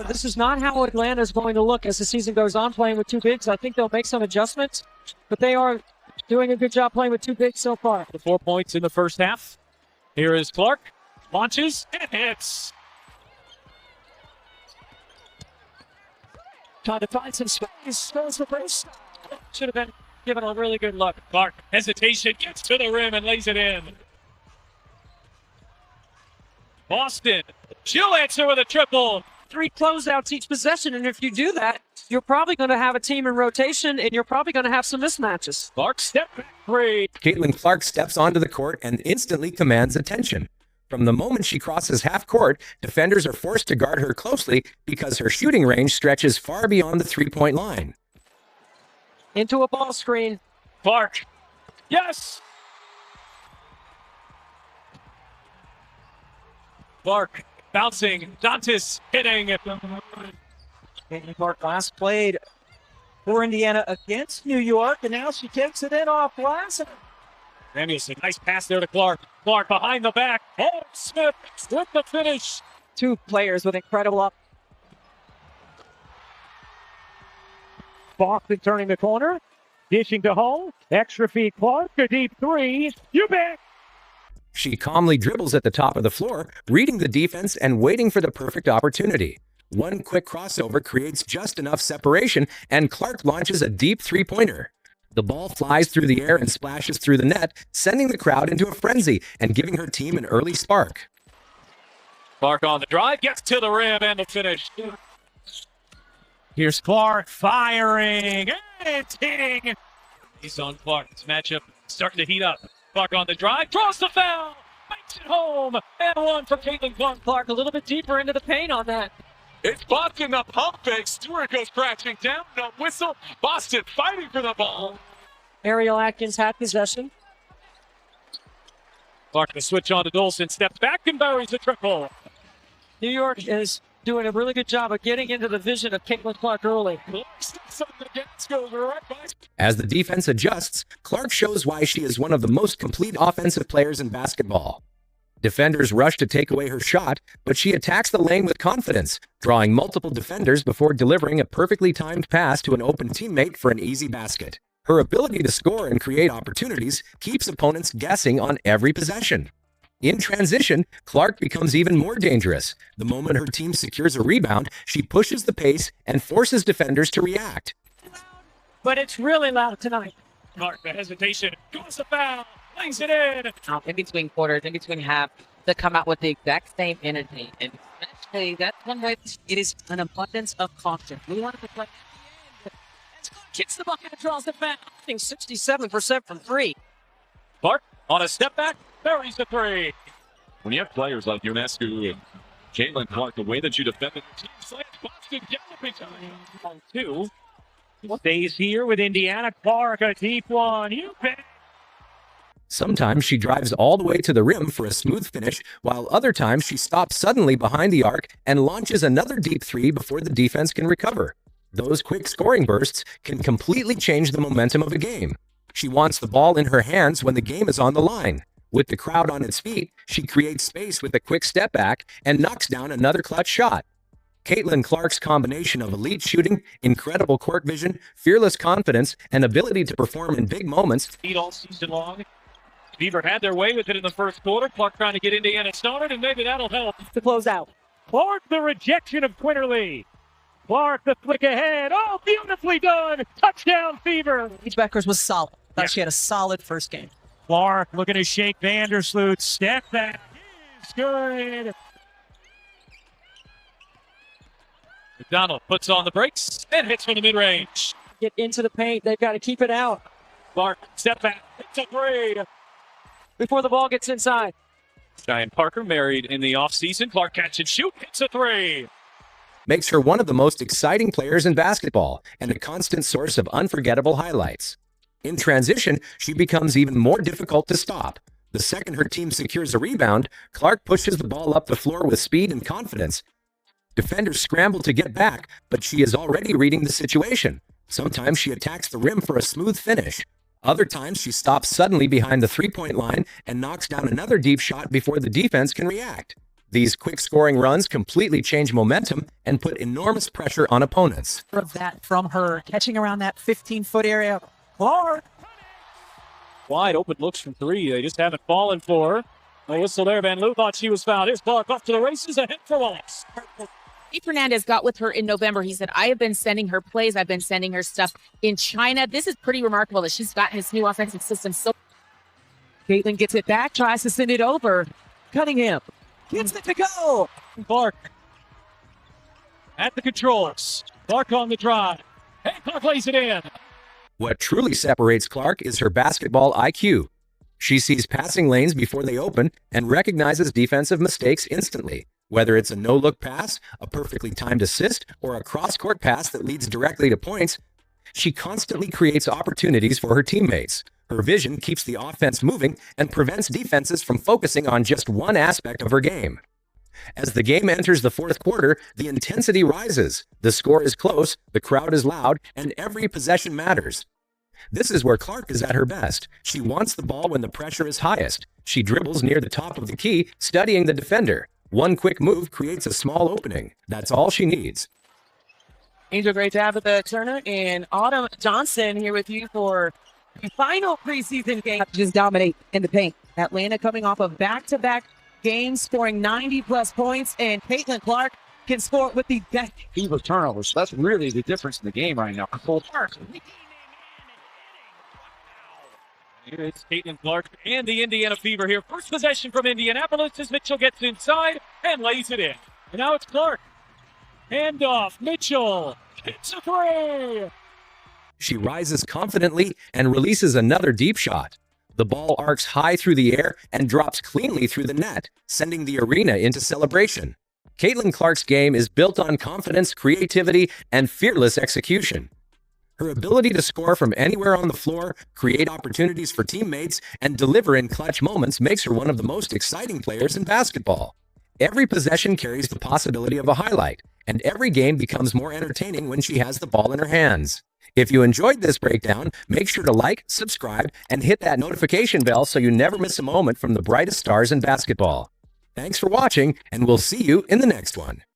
This is not how Atlanta is going to look as the season goes on, playing with two bigs. I think they'll make some adjustments, but they are doing a good job playing with two bigs so far. 4 points in the first half. Here is Clark. Launches and hits. Trying to find some space. Goes for first. Should have been given a really good look. Clark, hesitation, gets to the rim and lays it in. Boston, she'll answer with a triple. 3 closeouts each possession, and if you do that, you're probably going to have a team in rotation, and you're probably going to have some mismatches. Clark, step back three. Caitlin Clark steps onto the court and instantly commands attention. From the moment she crosses half court, defenders are forced to guard her closely because her shooting range stretches far beyond the three-point line. Into a ball screen. Clark, yes! Clark, bouncing, Dantis hitting. Caitlin Clark last played for Indiana against New York, and now she takes it in off glass. Samuelson, nice pass there to Clark. Clark behind the back. Oh, Smith with the finish. 2 players with incredible up. Boston turning the corner, dishing to home. Extra feet Clark, a deep three. You bet. She calmly dribbles at the top of the floor, reading the defense and waiting for the perfect opportunity. One quick crossover creates just enough separation, and Clark launches a deep three-pointer. The ball flies through the air and splashes through the net, sending the crowd into a frenzy and giving her team an early spark. Clark on the drive, gets to the rim and the finish. Here's Clark firing and hitting. He's on Clark. This matchup starting to heat up. Clark on the drive, draws the foul, makes it home, and one for Caitlin Clark. Clark a little bit deeper into the paint on that. It's Boston, the pump fake. Stewart goes crashing down. No whistle. Boston fighting for the ball. Ariel Atkins had possession. Clark the switch on to Dolson. Steps back and buries the triple. New York is doing a really good job of getting into the vision of Caitlin Clark early. As the defense adjusts, Clark shows why she is one of the most complete offensive players in basketball. Defenders rush to take away her shot, but she attacks the lane with confidence, drawing multiple defenders before delivering a perfectly timed pass to an open teammate for an easy basket. Her ability to score and create opportunities keeps opponents guessing on every possession. In transition, Clark becomes even more dangerous. The moment her team secures a rebound, she pushes the pace and forces defenders to react. But it's really loud tonight. Clark, the hesitation, goes the foul. Lays it in. In between quarters, in between half, to come out with the exact same energy. And especially that's one way it is an abundance of caution. We want to play. Gets the bucket and draws the foul. 67% from 3. Clark on a step back, buries the three. When you have players like Ionescu and Caitlin Clark, the way that you defend the team, Boston galloping on 2. Stays here with Indiana. Clark, a deep one. You bet. Sometimes she drives all the way to the rim for a smooth finish, while other times she stops suddenly behind the arc and launches another deep three before the defense can recover. Those quick scoring bursts can completely change the momentum of a game. She wants the ball in her hands when the game is on the line. With the crowd on its feet, she creates space with a quick step back and knocks down another clutch shot. Caitlin Clark's combination of elite shooting, incredible court vision, fearless confidence, and ability to perform in big moments All season long. Beaver had their way with it in the first quarter. Clark trying to get Indiana started, and maybe that'll help. To close out. Clark, the rejection of Quinterly. Clark, the flick ahead. Oh, beautifully done. Touchdown, Fever. Paige Beckers was solid. Thought she had a solid first game. Clark looking to shake Vandersloot. Step back. Is good. McDonald puts on the brakes and hits from the mid-range. Get into the paint. They've got to keep it out Clark, step back. It's a three. before the ball gets inside. Diane Parker married in the offseason. Clark catch and shoot. Hits a three. makes her one of the most exciting players in basketball and a constant source of unforgettable highlights. In transition, she becomes even more difficult to stop. The second her team secures a rebound, Clark pushes the ball up the floor with speed and confidence. Defenders scramble to get back, but she is already reading the situation. Sometimes she attacks the rim for a smooth finish. Other times she stops suddenly behind the three-point line and knocks down another deep shot before the defense can react. These quick scoring runs completely change momentum and put enormous pressure on opponents. Of that from her, catching around that 15-foot area. Clark. Wide open looks from three. They just haven't fallen for her. A whistle there. Van Loo thought she was fouled. Here's Clark off to the races. A hit for Wallace. Steve Fernandez got with her in November. He said, I have been sending her plays. I've been sending her stuff in China. This is pretty remarkable that she's got his new offensive system. So Caitlin gets it back, tries to send it over. Cunningham gets it to go. Clark at the controls. Clark on the drive. Hey, Clark lays it in. What truly separates Clark is her basketball IQ. She sees passing lanes before they open and recognizes defensive mistakes instantly. Whether it's a no-look pass, a perfectly timed assist, or a cross-court pass that leads directly to points, she constantly creates opportunities for her teammates. Her vision keeps the offense moving and prevents defenses from focusing on just one aspect of her game. As the game enters the fourth quarter, the intensity rises. The score is close, the crowd is loud, and every possession matters. This is where Clark is at her best. She wants the ball when the pressure is highest. She dribbles near the top of the key, studying the defender. One quick move creates a small opening. That's all she needs. Angel, great to have at the Turner and Autumn Johnson here with you for the final preseason game. Just dominate in the paint. Atlanta coming off of back-to-back games, scoring 90-plus points, and Caitlin Clark can score with the best. Fewer turnovers. So that's really the difference in the game right now. Clark. It's Caitlin Clark and the Indiana Fever here. First possession from Indianapolis as Mitchell gets inside and lays it in. And now it's Clark. Hand off. Mitchell. It's a three. She rises confidently and releases another deep shot. The ball arcs high through the air and drops cleanly through the net, sending the arena into celebration. Caitlin Clark's game is built on confidence, creativity, and fearless execution. Her ability to score from anywhere on the floor, create opportunities for teammates, and deliver in clutch moments makes her one of the most exciting players in basketball. Every possession carries the possibility of a highlight, and every game becomes more entertaining when she has the ball in her hands. If you enjoyed this breakdown, make sure to like, subscribe, and hit that notification bell so you never miss a moment from the brightest stars in basketball. Thanks for watching, and we'll see you in the next one.